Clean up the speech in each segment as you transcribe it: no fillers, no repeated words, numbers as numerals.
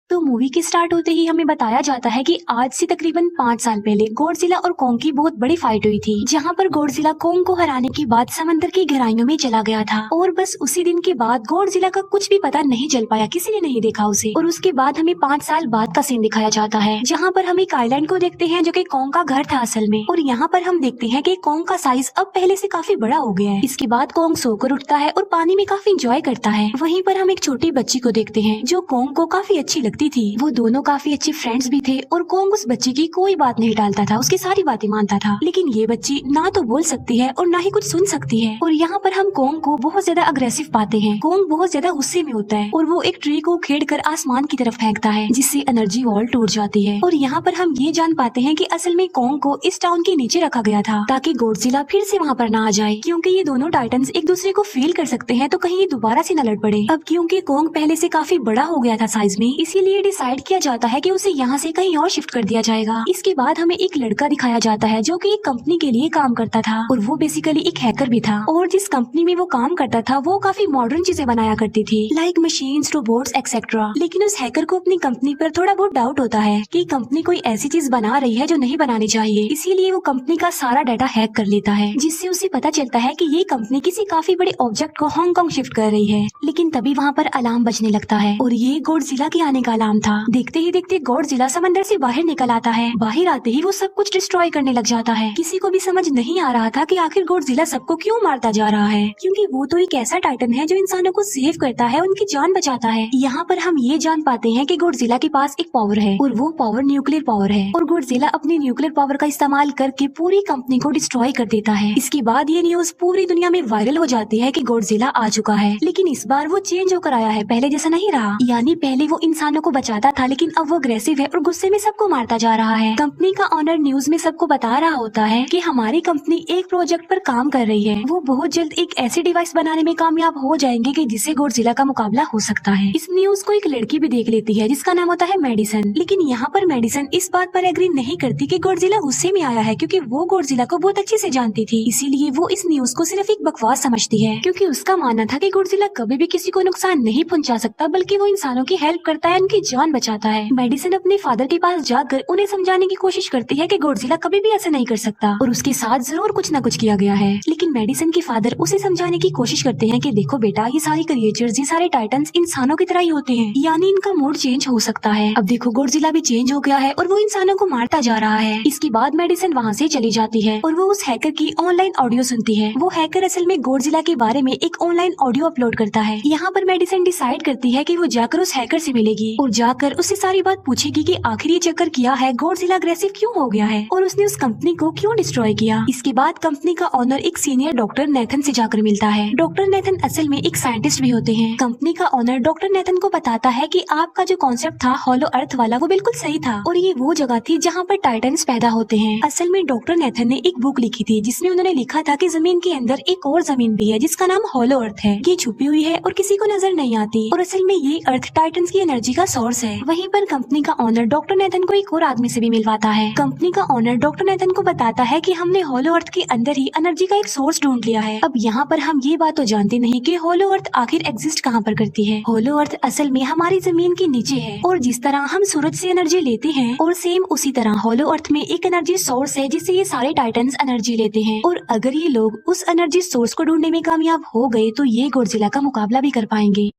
तो मूवी के स्टार्ट होते ही हमें बताया जाता है कि आज से तकरीबन 5 साल पहले गॉडजिला और कोंग की बहुत बड़ी फाइट हुई थी, जहां पर गॉडजिला कोंग को हराने के बाद समंदर की गहराइयों में चला गया था और बस उसी दिन के बाद गॉडजिला का कुछ भी पता नहीं चल पाया, किसी ने नहीं देखा उसे। और उसके बाद हमें 5 साल बाद का सीन दिखाया जाता है, जहाँ पर हम एक आइलैंड को देखते हैं जो कि कोंग का घर था असल में। और यहाँ पर हम देखते हैं कि कोंग का साइज अब पहले से काफी बड़ा हो गया है। इसके बाद कोंग सोकर उठता है और पानी में काफी इंजॉय करता है। वहीं पर हम एक छोटी बच्ची को देखते हैं जो कोंग को काफी अच्छी लगती थी। वो दोनों काफी अच्छे फ्रेंड्स भी थे और कोंग उस बच्ची की कोई बात नहीं टालता था, उसकी सारी बातें मानता था। लेकिन ये बच्ची ना तो बोल सकती है और ना ही कुछ सुन सकती है। और यहाँ पर हम कोंग को बहुत ज्यादा अग्रेसिव पाते हैं। कोंग बहुत ज्यादा गुस्से में होता है और वो एक ट्री को उखेड़कर आसमान की तरफ फेंकता है, जिससे एनर्जी वॉल टूट जाती है। और यहाँ पर हम ये जान पाते हैं कि असल में कोंग को इस टाउन के नीचे रखा गया था ताकि गॉडजिला फिर से वहाँ पर ना आ जाए, क्योंकि ये दोनों टाइटन्स एक दूसरे को फील कर सकते हैं, तो कहीं ये दोबारा से न लड़ पड़े। अब क्योंकि कोंग पहले से काफी बड़ा हो गया था साइज में, इसीलिए डिसाइड किया जाता है कि उसे यहाँ से कहीं और शिफ्ट कर दिया जाएगा। इसके बाद हमें एक लड़का दिखाया जाता है जो कि एक कंपनी के लिए काम करता था और वो बेसिकली एक हैकर भी था। और जिस कंपनी में वो काम करता था वो काफी मॉडर्न चीजें बनाया करती थी, लाइक मशीन्स, रोबोट्स एक्सेट्रा। लेकिन उस हैकर को अपनी कंपनी पर थोड़ा बहुत डाउट होता है कि कंपनी कोई ऐसी चीज बना रही है जो नहीं बनानी चाहिए, इसीलिए वो कंपनी का सारा डाटा हैक कर लेता है, जिससे उसे पता चलता है कि ये कंपनी किसी काफी बड़े ऑब्जेक्ट को हांगकांग शिफ्ट कर रही है। लेकिन तभी वहाँ पर अलार्म बजने लगता है और ये गॉडजिला के आने का अलार्म था। देखते ही देखते गॉडजिला समंदर से बाहर निकल आता है। बाहर आते ही वो सब कुछ डिस्ट्रॉय करने लग जाता है। किसी को भी समझ नहीं आ रहा था कि आखिर गॉडजिला सबको क्यों मारता जा रहा है, क्योंकि वो तो एक ऐसा टाइटन है जो इंसानों को सेव करता है, उनकी जान बचाता है। यहाँ पर हम ये जान पाते हैं कि गॉडजिला के पास एक पावर है और वो पावर न्यूक्लियर पावर है। और गॉडजिला अपनी न्यूक्लियर पावर का इस्तेमाल करके पूरी कंपनी को डिस्ट्रॉय कर देता है। इसके बाद ये न्यूज पूरी दुनिया में वायरल हो जाती है कि गॉडजिला आ चुका है। लेकिन इस बार वो चेंज होकर आया है, पहले जैसा नहीं रहा। यानी पहले वो इंसानों को बचाता था, लेकिन अब वो अग्रेसिव है और गुस्से में सबको मारता जा रहा है। कंपनी का ऑनर न्यूज में सबको बता रहा होता है कि हमारी कंपनी एक प्रोजेक्ट पर काम कर रही है। वो बहुत जल्द एक ऐसी डिवाइस बनाने में कामयाब हो जाएंगे कि जिससे गॉडजिला का मुकाबला हो सकता है। इस न्यूज को एक लड़की भी देख लेती है जिसका नाम होता है मेडिसन। लेकिन यहाँ पर मेडिसन इस बात पर एग्री नहीं करती कि गॉडजिला गुस्से में आया है, क्योंकि वो गॉडजिला को बहुत अच्छे से जानती थी। इसीलिए वो इस न्यूज को सिर्फ एक बकवास समझती है, क्योंकि उसका मानना था कि गॉडजिला कभी भी किसी को नुकसान नहीं पहुंचा सकता, बल्कि वो इंसानों की हेल्प करता है, उनकी जान बचाता है। मेडिसन अपने फादर के पास जाकर उन्हें समझाने की कोशिश करती है कि गॉडजिला कभी भी ऐसा नहीं कर सकता और उसके साथ जरूर कुछ न कुछ किया गया है। लेकिन मेडिसन के फादर उसे समझाने की कोशिश करते हैं कि देखो बेटा, ये सारे क्रिएचर्स, ये सारे टाइटन्स इंसानों की तरह ही होते हैं, यानी इनका मूड चेंज हो सकता है। अब देखो गॉडजिला भी चेंज हो गया है और वो इंसानों को मारता जा रहा है। इसके बाद मेडिसन वहाँ से चली जाती है और वो उस हैकर की ऑनलाइन ऑडियो सुनती है। वो हैकर असल में गॉडजिला के बारे में एक ऑनलाइन ऑडियो अपलोड करता है। यहाँ पर मेडिसन डिसाइड करती है कि वो जाकर उस हैकर से मिलेगी और जाकर उससे सारी बात पूछेगी कि आखिर ये चक्कर किया है, गॉडजिला अग्रेसिव क्यों हो गया है और उसने उस कंपनी को क्यों डिस्ट्रॉय किया। इसके बाद कंपनी का ऑनर एक सीनियर डॉक्टर नेथन से जाकर मिलता है। डॉक्टर नेथन असल में एक साइंटिस्ट भी होते हैं। कंपनी का ऑनर डॉक्टर नेथन को बताता है कि आपका जो कॉन्सेप्ट था हॉलो अर्थ वाला, वो बिल्कुल सही था और ये वो जगह थी जहाँ पर टाइटन्स पैदा होते हैं। असल में डॉक्टर नेथन ने एक बुक लिखी थी जिसमें उन्होंने लिखा था कि जमीन के अंदर एक और जमीन भी है जिसका नाम हॉलो अर्थ है। ये छुपी हुई है और किसी को नजर नहीं आती और असल में ये अर्थ टाइटन्स की एनर्जी का सोर्स है। वहीं पर कंपनी का ऑनर डॉक्टर नेथन को एक और आदमी से भी मिलवाता है। कंपनी का ऑनर डॉक्टर नेथन को बताता है कि हमने हॉलो अर्थ के अंदर ही एनर्जी का एक सोर्स ढूंढ लिया है। अब यहाँ पर हम ये बात तो जानते नहीं कि हॉलो अर्थ आखिर एग्जिस्ट कहाँ पर करती है। हॉलो अर्थ असल में हमारी जमीन के नीचे है और जिस तरह हम सूरज से एनर्जी लेते हैं और सेम उसी तरह हॉलो अर्थ में एक एनर्जी सोर्स है जिससे ये सारे टाइटन्स एनर्जी लेते हैं। और अगर ये लोग उस एनर्जी सोर्स को ढूंढने में कामयाब हो गए तो ये गॉडजिला का मुकाबला भी कर पाएंगे।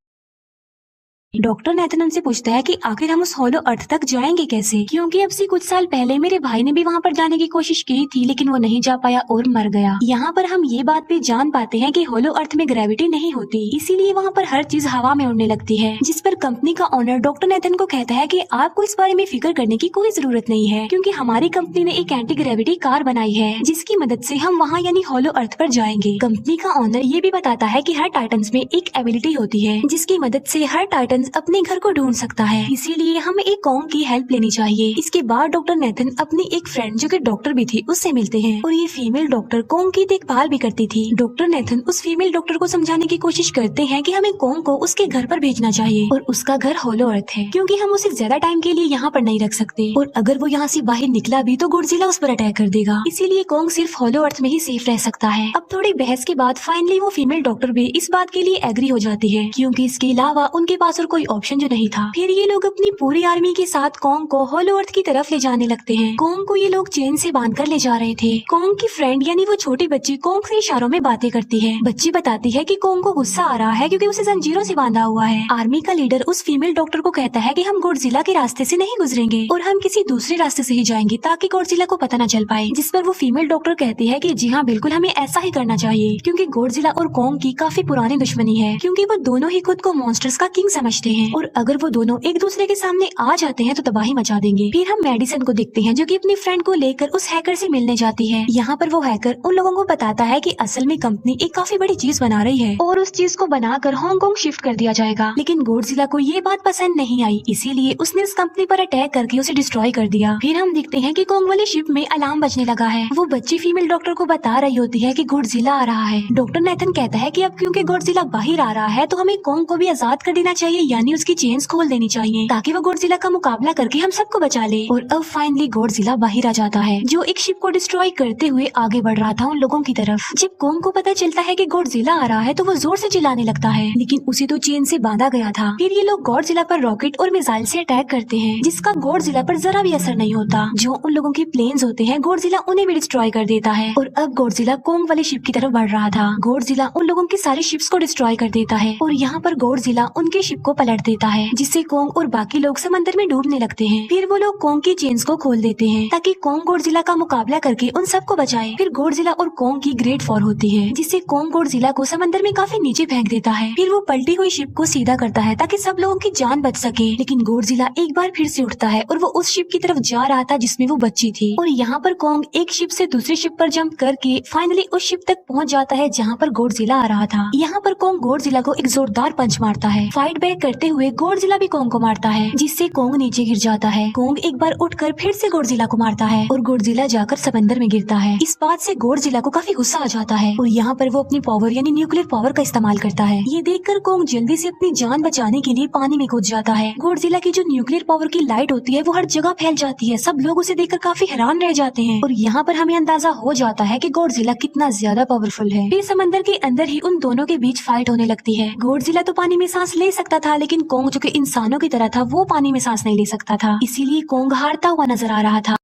डॉक्टर नेथन उनसे पूछता है कि आखिर हम उस हॉलो अर्थ तक जाएंगे कैसे, क्योंकि अब से कुछ साल पहले मेरे भाई ने भी वहाँ पर जाने की कोशिश की थी लेकिन वो नहीं जा पाया और मर गया। यहाँ पर हम ये बात भी जान पाते हैं कि हॉलो अर्थ में ग्रेविटी नहीं होती, इसीलिए वहाँ पर हर चीज हवा में उड़ने लगती है। जिस पर कंपनी का ऑनर डॉक्टर नेथन को कहता है कि आपको इस बारे में फिक्र करने की कोई जरूरत नहीं है, क्योंकि हमारी कंपनी ने एक एंटी ग्रेविटी कार बनाई है जिसकी मदद से हम वहाँ यानी हॉलो अर्थ पर जाएंगे। कंपनी का ऑनर ये भी बताता है कि हर टाइटन्स में एक एबिलिटी होती है जिसकी मदद से हर टाइटन अपने घर को ढूंढ सकता है, इसीलिए हमें एक कोंग की हेल्प लेनी चाहिए। इसके बाद डॉक्टर नेथन अपनी एक फ्रेंड जो कि डॉक्टर भी थी उससे मिलते हैं और ये फीमेल डॉक्टर कोंग की देखभाल भी करती थी। डॉक्टर नेथन उस फीमेल डॉक्टर को समझाने की कोशिश करते हैं कि हमें कोंग को उसके घर पर भेजना चाहिए और उसका घर हॉलो अर्थ है, क्योंकि हम उसे ज्यादा टाइम के लिए यहाँ पर नहीं रख सकते और अगर वो यहाँ से बाहर निकला भी तो गॉडजिला उस पर अटैक कर देगा, इसीलिए कोंग सिर्फ हॉलो अर्थ में ही सेफ रह सकता है। अब थोड़ी बहस के बाद फाइनली वो फीमेल डॉक्टर भी इस बात के लिए एग्री हो जाती है, क्योंकि इसके अलावा उनके पास और कोई ऑप्शन जो नहीं था। फिर ये लोग अपनी पूरी आर्मी के साथ कॉन्ग को होलो अर्थ की तरफ ले जाने लगते हैं। कॉन्ग को ये लोग चेन से बांधकर ले जा रहे थे। कॉन्ग की फ्रेंड यानी वो छोटी बच्ची कॉन्ग से इशारों में बातें करती है। बच्ची बताती है कि कॉन्ग को गुस्सा आ रहा है क्योंकि उसे जंजीरों से बांधा हुआ है। आर्मी का लीडर उस फीमेल डॉक्टर को कहता है कि हम गॉडजिला के रास्ते से नहीं गुजरेंगे और हम किसी दूसरे रास्ते से ही जाएंगे ताकि गॉडजिला को पता न चल पाए। जिस पर वो फीमेल डॉक्टर कहती है कि जी हाँ बिल्कुल हमें ऐसा ही करना चाहिए क्योंकि गॉडजिला और कॉन्ग की काफी पुरानी दुश्मनी है, क्योंकि वो दोनों ही खुद को मॉन्स्टर्स का किंग समझते हैं और अगर वो दोनों एक दूसरे के सामने आ जाते हैं तो तबाही मचा देंगे। फिर हम मेडिसन को देखते हैं जो कि अपनी फ्रेंड को लेकर उस हैकर से मिलने जाती है। यहाँ पर वो हैकर उन लोगों को बताता है कि असल में कंपनी एक काफी बड़ी चीज बना रही है और उस चीज को बनाकर हांगकांग शिफ्ट कर दिया जाएगा। लेकिन गॉडजिला को ये बात पसंद नहीं आई, इसीलिए उसने उस कंपनी पर अटैक करके उसे डिस्ट्रॉय कर दिया। फिर हम देखते हैं कि कॉन्ग वाली शिप में अलार्म बजने लगा है। वो बच्ची फीमेल डॉक्टर को बता रही होती है कि गॉडजिला आ रहा है। डॉक्टर नेथन कहता है कि अब क्योंकि गॉडजिला बाहर आ रहा है तो हमें कॉन्ग को भी आजाद कर देना चाहिए, यानी उसकी चेन्स खोल देनी चाहिए ताकि वो गॉडजिला का मुकाबला करके हम सबको बचा ले। और अब फाइनली गॉडजिला बाहर आ जाता है जो एक शिप को डिस्ट्रॉय करते हुए आगे बढ़ रहा था उन लोगों की तरफ। जब कॉन्ग को पता चलता है कि गॉडजिला आ रहा है तो वो जोर से चिल्लाने लगता है, लेकिन उसे तो चेन से बांधा गया था। फिर ये लोग गॉडजिला पर रॉकेट और मिसाइल से अटैक करते हैं जिसका गॉडजिला पर जरा भी असर नहीं होता। जो उन लोगों के प्लेन्स होते हैं गॉडजिला उन्हें भी डिस्ट्रॉय कर देता है। और अब गॉडजिला कॉन्ग वाली शिप की तरफ बढ़ रहा था। गॉडजिला उन लोगों की सारी शिप्स को डिस्ट्रॉय कर देता है और यहाँ पर गॉडजिला उनके शिप को पलट देता है जिससे कॉन्ग और बाकी लोग समंदर में डूबने लगते हैं। फिर वो लोग कॉन्ग की चेन्स को खोल देते हैं ताकि कॉन्ग गॉडजिला का मुकाबला करके उन सबको बचाए। फिर गॉडजिला और कॉन्ग की ग्रेट वॉर होती है जिससे कॉन्ग गॉडजिला को समंदर में काफी नीचे फेंक देता है। फिर वो पलटी हुई शिप को सीधा करता है ताकि सब लोगों की जान बच सके। लेकिन गॉडजिला एक बार फिर से उठता है और वो उस शिप की तरफ जा रहा था जिसमें वो बच्ची थी। और यहाँ पर कॉन्ग एक शिप से दूसरी शिप पर जंप करके फाइनली उस शिप तक पहुँच जाता है जहाँ पर गॉडजिला आ रहा था। यहाँ पर कॉन्ग गॉडजिला को एक जोरदार पंच मारता है। फाइट बैक करते हुए गॉडजिला भी कॉन्ग को मारता है जिससे कॉन्ग नीचे गिर जाता है। कॉन्ग एक बार उठकर फिर से गॉडजिला को मारता है और गॉडजिला जाकर समंदर में गिरता है। इस बात से गॉडजिला को काफी गुस्सा आ जाता है और यहाँ पर वो अपनी पावर यानी न्यूक्लियर पावर का इस्तेमाल करता है। ये देखकर कॉन्ग जल्दी से अपनी जान बचाने के लिए पानी में कूद जाता है। गॉडजिला की जो न्यूक्लियर पावर की लाइट होती है वो हर जगह फैल जाती है। सब लोग उसे देखकर काफी हैरान रह जाते हैं और यहाँ पर हमें अंदाजा हो जाता है कि गॉडजिला कितना ज्यादा पावरफुल है। फिर समंदर के अंदर ही उन दोनों के बीच फाइट होने लगती है। गॉडजिला तो पानी में सांस ले सकता था लेकिन कॉन्ग जो कि इंसानों की तरह था वो पानी में सांस नहीं ले सकता था, इसीलिए कॉन्ग हारता हुआ नजर आ रहा था।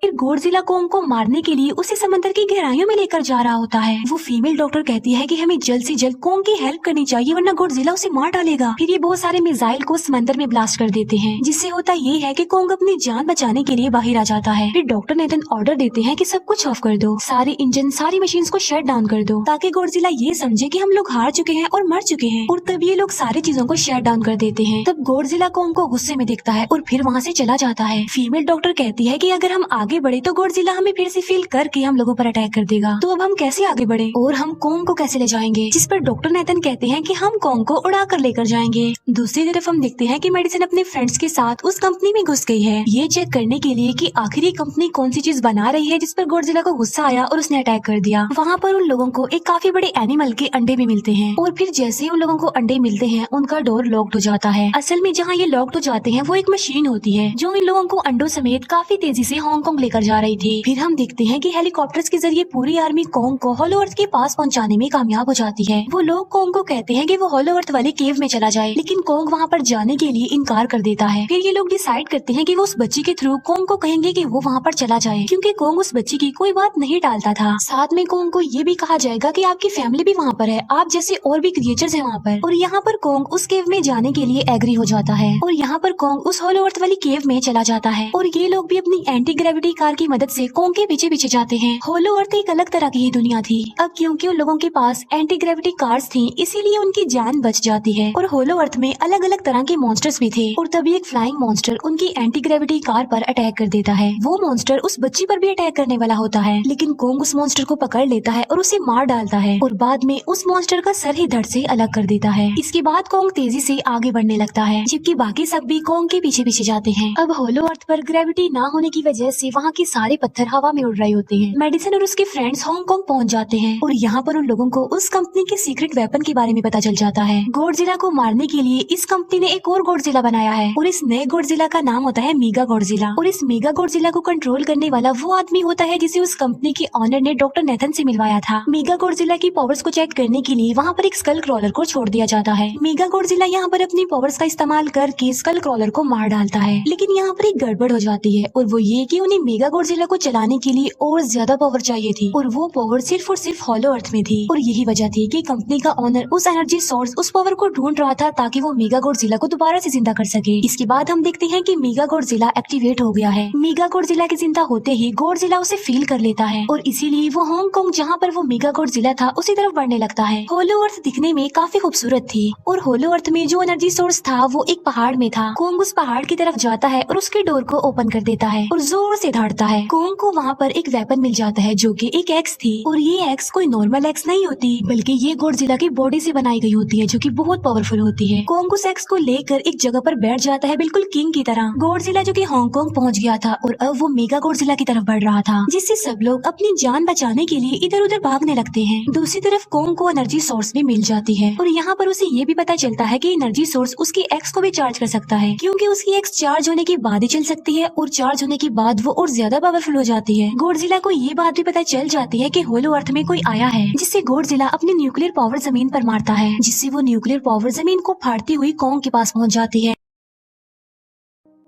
फिर गॉडजिला कॉन्ग को मारने के लिए उसे समंदर की गहराइयों में लेकर जा रहा होता है। वो फीमेल डॉक्टर कहती है कि हमें जल्द से जल्द कॉन्ग की हेल्प करनी चाहिए वरना गॉडजिला उसे मार डालेगा। फिर ये बहुत सारे मिसाइल को समंदर में ब्लास्ट कर देते हैं जिससे होता ये है कि कॉन्ग अपनी जान बचाने के लिए बाहर आ जाता है। फिर डॉक्टर नेथन ऑर्डर देते हैं कि सब कुछ ऑफ कर दो, सारे इंजन सारी मशीन को शट डाउन कर दो ताकि गॉडजिला ये समझे कि हम लोग हार चुके हैं और मर चुके हैं। और तब ये लोग सारी चीजों को शट डाउन कर देते हैं। तब गॉडजिला कॉन्ग को गुस्से में देखता है और फिर वहाँ से चला जाता है। फीमेल डॉक्टर कहती है कि अगर हम आगे बढ़े तो गॉडजिला हमें फिर से फील करके हम लोगों पर अटैक कर देगा, तो अब हम कैसे आगे बढ़े और हम कॉन्ग को कैसे ले जाएंगे। जिस पर डॉक्टर नेथन कहते हैं कि हम कॉन्ग को उड़ा कर लेकर जाएंगे। दूसरी तरफ हम देखते हैं कि मेडिसन अपने फ्रेंड्स के साथ उस कंपनी में घुस गई है ये चेक करने के लिए कि आखिर ये कंपनी कौन सी चीज बना रही है जिस पर गॉडजिला को गुस्सा आया और उसने अटैक कर दिया। वहाँ पर उन लोगों को एक काफी बड़े एनिमल के अंडे भी मिलते हैं और फिर जैसे ही उन लोगों को अंडे मिलते हैं उनका डोर लॉक्ड हो जाता है। असल में जहाँ ये लॉक्ड हो जाते हैं वो एक मशीन होती है जो इन लोगों को अंडों समेत काफी तेजी से हांगकांग लेकर जा रही थी। फिर हम देखते हैं कि हेलीकॉप्टर्स के जरिए पूरी आर्मी कॉन्ग को होलो अर्थ के पास पहुंचाने में कामयाब हो जाती है। वो लोग कॉन्ग को कहते हैं कि वो होलो अर्थ वाले केव में चला जाए, लेकिन कॉन्ग वहाँ पर जाने के लिए इनकार कर देता है। फिर ये लोग डिसाइड करते हैं कि वो उस बच्ची के थ्रू कॉन्ग को कहेंगे कि वो वहाँ पर चला जाए, क्योंकि कॉन्ग उस बच्ची की कोई बात नहीं टालता था। साथ में कॉन्ग को ये भी कहा जाएगा कि आपकी फैमिली भी वहाँ पर है, आप जैसे और भी क्रिएचर्स हैं वहाँ पर। और यहाँ पर कॉन्ग उस केव में जाने के लिए एग्री हो जाता है और यहाँ पर कॉन्ग उस होलो अर्थ वाली केव में चला जाता है। और ये लोग भी अपनी एंटी ग्रेविटी कार की मदद से कॉन्ग के पीछे पीछे जाते हैं। होलो अर्थ एक अलग तरह की ही दुनिया थी। अब क्योंकि उन लोगों के पास एंटी ग्रेविटी कार्स थी इसीलिए उनकी जान बच जाती है। और होलो अर्थ में अलग अलग तरह के मॉन्स्टर्स भी थे और तभी एक फ्लाइंग मॉन्स्टर उनकी एंटी ग्रेविटी कार पर अटैक कर देता है। वो मॉन्स्टर उस बच्ची पर भी अटैक करने वाला होता है, लेकिन कॉन्ग उस मॉन्स्टर को पकड़ लेता है और उसे मार डालता है और बाद में उस मॉन्स्टर का सर ही धड़ से अलग कर देता है। इसके बाद कॉन्ग तेजी से आगे बढ़ने लगता है जबकि बाकी सब भी कॉन्ग के पीछे पीछे जाते हैं। अब होलो अर्थ पर ग्रेविटी ना होने की वजह से वहाँ के सारे पत्थर हवा में उड़ रहे होते हैं। मेडिसिन और उसके फ्रेंड्स हांगकांग पहुँच जाते हैं और यहाँ पर उन लोगों को उस कंपनी के सीक्रेट वेपन के बारे में पता चल जाता है। गॉडजिला को मारने के लिए इस कंपनी ने एक और गॉडजिला बनाया है और इस नए गॉडजिला का नाम होता है मेगा गॉडजिला। और इस मेगा गॉडजिला को कंट्रोल करने वाला वो आदमी होता है जिसे उस कंपनी के ऑनर ने डॉक्टर नेथन से मिलवाया था। मेगा गॉडजिला की पावर्स को चेक करने के लिए वहाँ पर एक स्कल क्रॉलर को छोड़ दिया जाता है। मेगा गॉडजिला यहाँ पर अपनी पावर्स का इस्तेमाल करके स्कल क्रॉलर को मार डालता है, लेकिन यहाँ पर एक गड़बड़ हो जाती है और वो ये कि उन्हें मेगा गॉडजिला को चलाने के लिए और ज्यादा पावर चाहिए थी और वो पावर सिर्फ और सिर्फ हॉलो अर्थ में थी। और यही वजह थी कि कंपनी का ऑनर उस एनर्जी सोर्स उस पावर को ढूंढ रहा था ताकि वो मेगा गॉडजिला को दोबारा से जिंदा कर सके। इसके बाद हम देखते हैं कि मेगा गॉडजिला एक्टिवेट हो गया है। मेगा गॉडजिला के जिंदा होते ही गॉडजिला उसे फील कर लेता है और इसीलिए वो हांगकांग जहाँ पर वो मेगा गॉडजिला था उसी तरफ बढ़ने लगता है। होलो अर्थ दिखने में काफी खूबसूरत थी और होलो अर्थ में जो एनर्जी सोर्स था वो एक पहाड़ में था। कोंग उस पहाड़ की तरफ जाता है और उसके डोर को ओपन कर देता है और जोर से धाड़ता है। कोंग को वहाँ पर एक वेपन मिल जाता है जो कि एक एक्स थी और ये एक्स कोई नॉर्मल एक्स नहीं होती बल्कि ये गॉडजिला की बॉडी से बनाई गई होती है जो कि बहुत पावरफुल होती है। कोंग उस एक्स को लेकर एक जगह पर बैठ जाता है बिल्कुल किंग की तरह। गॉडजिला जो कि हांगकांग पहुंच गया था और अब वो मेगा गॉडजिला की तरफ बढ़ रहा था, जिससे सब लोग अपनी जान बचाने के लिए इधर उधर भागने लगते हैं। दूसरी तरफ कोंग को एनर्जी सोर्स भी मिल जाती है और यहाँ पर उसे ये भी पता चलता है कि एनर्जी सोर्स उसकी एक्स को भी चार्ज कर सकता है, क्योंकि उसकी एक्स चार्ज होने के बाद ही चल सकती है और चार्ज होने के बाद वो और ज्यादा पावरफुल हो जाती है। गॉडजिला को ये बात भी पता चल जाती है कि होलो अर्थ में कोई आया है, जिससे गॉडजिला अपनी न्यूक्लियर पावर जमीन पर मारता है, जिससे वो न्यूक्लियर पावर जमीन को फाड़ती हुई कोंग के पास पहुंच जाती है।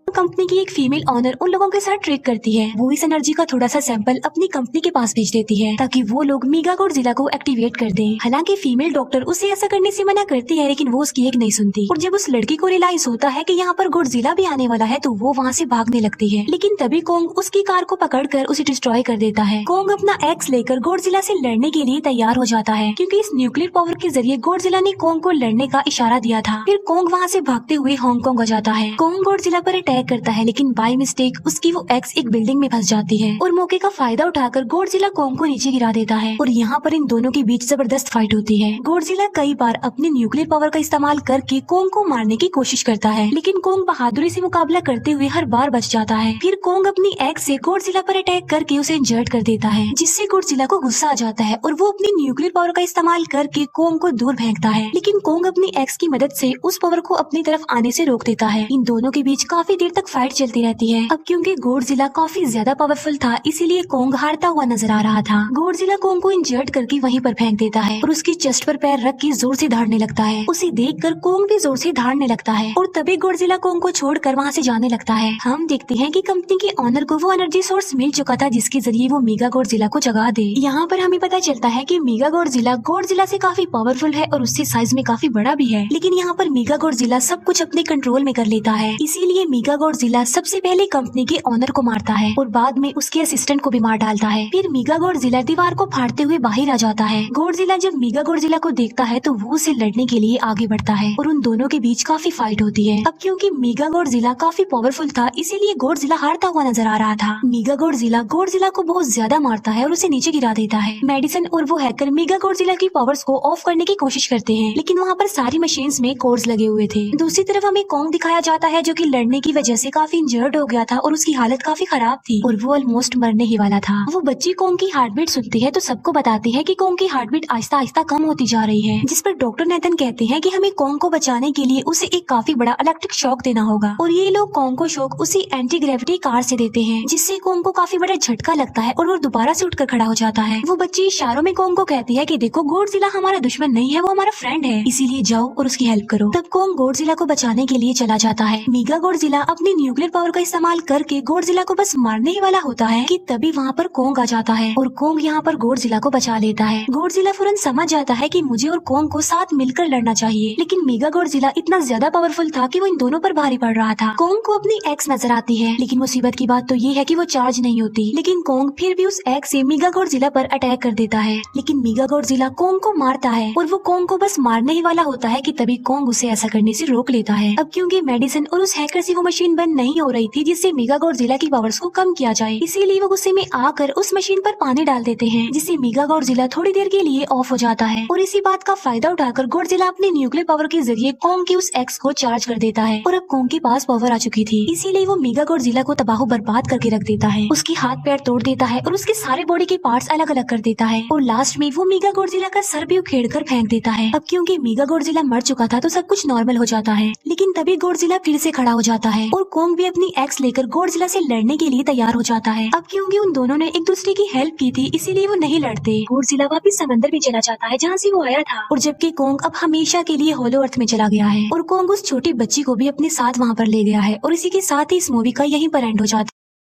कंपनी की एक फीमेल ऑनर उन लोगों के साथ ट्रेक करती है। वो इस एनर्जी का थोड़ा सा सैंपल अपनी कंपनी के पास भेज देती है ताकि वो लोग मेगा गॉडजिला को एक्टिवेट कर दें। हालांकि फीमेल डॉक्टर उसे ऐसा करने से मना करती है, लेकिन वो उसकी एक नहीं सुनती और जब उस लड़की को रियलाइज होता है कि यहाँ पर गॉडजिला भी आने वाला है तो वो वहाँ से भागने लगती है, लेकिन तभी कोंग उसकी कार को पकड़कर उसे डिस्ट्रॉय कर देता है। कोंग अपना एक्स लेकर गॉडजिला से लड़ने के लिए तैयार हो जाता है, क्योंकि इस न्यूक्लियर पावर के जरिए गॉडजिला ने कोंग को लड़ने का इशारा दिया था। फिर कोंग वहाँ से भागते हुए हांगकांग आ जाता है। कोंग गॉडजिला पर अटैक करता है, लेकिन बाय मिस्टेक उसकी वो एक्स एक बिल्डिंग में फंस जाती है और मौके का फायदा उठाकर गॉडजिला कोंग को नीचे गिरा देता है और यहाँ पर इन दोनों के बीच जबरदस्त फाइट होती है। गॉडजिला कई बार अपनी न्यूक्लियर पावर का इस्तेमाल करके कोंग को मारने की कोशिश करता है, लेकिन कोंग बहादुरी से मुकाबला करते हुए हर बार बच जाता है। फिर कोंग अपनी एक्स से गॉडजिला पर अटैक करके उसे इंजर्ड कर देता है, जिससे गॉडजिला को गुस्सा आ जाता है और वो अपनी न्यूक्लियर पावर का इस्तेमाल करके कोंग को दूर फेंकता है, लेकिन कोंग अपनी एक्स की मदद से उस पावर को अपनी तरफ आने से रोक देता है। इन दोनों के बीच काफी देर तक फाइट चलती रहती है। अब क्योंकि गॉडजिला काफी ज्यादा पावरफुल था, इसीलिए कोंग हारता हुआ नजर आ रहा था। गॉडजिला कोंग को इंजर्ड करके वहीं पर फेंक देता है और उसकी चेस्ट पर पैर रख के जोर से धाड़ने लगता है। उसे देखकर कोंग भी जोर से धाड़ने लगता है और तभी गॉडजिला कोंग को छोड़कर वहाँ से जाने लगता है। हम देखते हैं कि कंपनी के ऑनर को वो एनर्जी सोर्स मिल चुका था जिसके जरिए वो मेगा गॉडजिला को जगा दे। यहाँ पर हमें पता चलता है कि मेगा गॉडजिला से काफी पावरफुल है और उससे साइज में काफी बड़ा भी है, लेकिन यहाँ पर मेगा गॉडजिला सब कुछ अपने कंट्रोल में कर लेता है। इसीलिए मेगा गॉडजिला सबसे पहले कंपनी के ऑनर को मारता है और बाद में उसके असिस्टेंट को भी मार डालता है। फिर मेगा गॉडजिला दीवार को फाड़ते हुए बाहर आ जाता है। गॉडजिला जब मेगा गॉडजिला को देखता है तो वो उसे लड़ने के लिए आगे बढ़ता है और उन दोनों के बीच काफी फाइट होती है। अब क्योंकि मेगा गॉडजिला काफी पावरफुल था, इसीलिए गॉडजिला हारता हुआ नजर आ रहा था। मेगा गॉडजिला को बहुत ज्यादा मारता है और उसे नीचे गिरा देता है। मेडिसिन और वो हैकर मेगा गॉडजिला की पावर्स को ऑफ करने की कोशिश करते हैं, लेकिन वहाँ पर सारी मशीन्स में कोड्स लगे हुए थे। दूसरी तरफ हमें कोंग दिखाया जाता है जो कि लड़ने की वजह से काफी इंजर्ड हो गया था और उसकी हालत काफी खराब थी और वो ऑलमोस्ट मरने ही वाला था। वो बच्ची कोंग की हार्ट बीट सुनती है तो सबको बताती है कि कोंग की हार्ट बीट आहिस्ता आहिस्ता कम होती जा रही है, जिस पर डॉक्टर नेथन कहते हैं कि हमें कोंग को बचाने के लिए उसे एक काफी बड़ा इलेक्ट्रिक शॉक देना होगा और ये लोग कोंग को शॉक उसी एंटी ग्रेविटी कार से देते हैं, जिससे कोंग को काफी बड़ा झटका लगता है और वो दोबारा से उठकर खड़ा हो जाता है। वो बच्ची इशारों में कोंग को कहती है कि देखो गॉडजिला हमारा दुश्मन नहीं है, वो हमारा फ्रेंड है, इसीलिए जाओ और उसकी हेल्प करो। तब कोंग गॉडजिला को बचाने के लिए चला जाता है। मेगा गॉडजिला अपनी न्यूक्लियर पावर का इस्तेमाल करके गॉडजिला को बस मारने ही वाला होता है कि तभी वहाँ पर कोंग आ जाता है और कोंग यहाँ पर गॉडजिला को बचा लेता है। गॉडजिला फौरन समझ जाता है कि मुझे और कोंग को साथ मिलकर लड़ना चाहिए, लेकिन मेगा गॉडजिला इतना ज्यादा पावरफुल था कि वो इन दोनों पर भारी पड़ रहा था। कोंग को अपनी एक्स नजर आती है, लेकिन मुसीबत की बात तो ये है कि वो चार्ज नहीं होती, लेकिन कोंग फिर भी उस एक्स से मेगा गॉडजिला पर अटैक कर देता है, लेकिन मेगा गॉडजिला कोंग को मारता है और वो कोंग को बस मारने ही वाला होता है कि तभी कोंग उसे ऐसा करने से रोक लेता है। अब क्योंकि मेडिसिन और उस हैकर से वो मशीन मशीन बंद नहीं हो रही थी जिससे मेगा गॉडजिला की पावर्स को कम किया जाए। इसीलिए वो गुस्से में आकर उस मशीन पर पानी डाल देते हैं, जिससे मेगा गॉडजिला थोड़ी देर के लिए ऑफ हो जाता है। और इसी बात का फायदा उठाकर गॉडजिला अपने न्यूक्लियर पावर के जरिए कोंग की उस एक्स को चार्ज कर देता है। और अब कोंग के पास पावर आ चुकी थी, इसीलिए वो मेगा गॉडजिला को तबाह बर्बाद करके रख देता है। उसके हाथ पैर तोड़ देता है और उसके सारे बॉडी के पार्ट्स अलग अलग कर देता है। और लास्ट में वो मेगा गॉडजिला का सर भी उखेड़ कर फेंक देता है। अब क्योंकि मेगा गॉडजिला मर चुका था तो सब कुछ नॉर्मल हो जाता है, लेकिन तभी गॉडजिला फिर से खड़ा हो जाता है और कोंग भी अपनी एक्स लेकर गॉडजिला से लड़ने के लिए तैयार हो जाता है। अब क्योंकि उन दोनों ने एक दूसरे की हेल्प की थी, इसीलिए वो नहीं लड़ते। गॉडजिला वापस समंदर में चला जाता है जहाँ से वो आया था, और जबकि कोंग अब हमेशा के लिए होलो अर्थ में चला गया है। और कोंग उस छोटी बच्ची को भी अपने साथ वहाँ पर ले गया है। और इसी के साथ ही इस मूवी का यहीं पर एंड हो जाता है।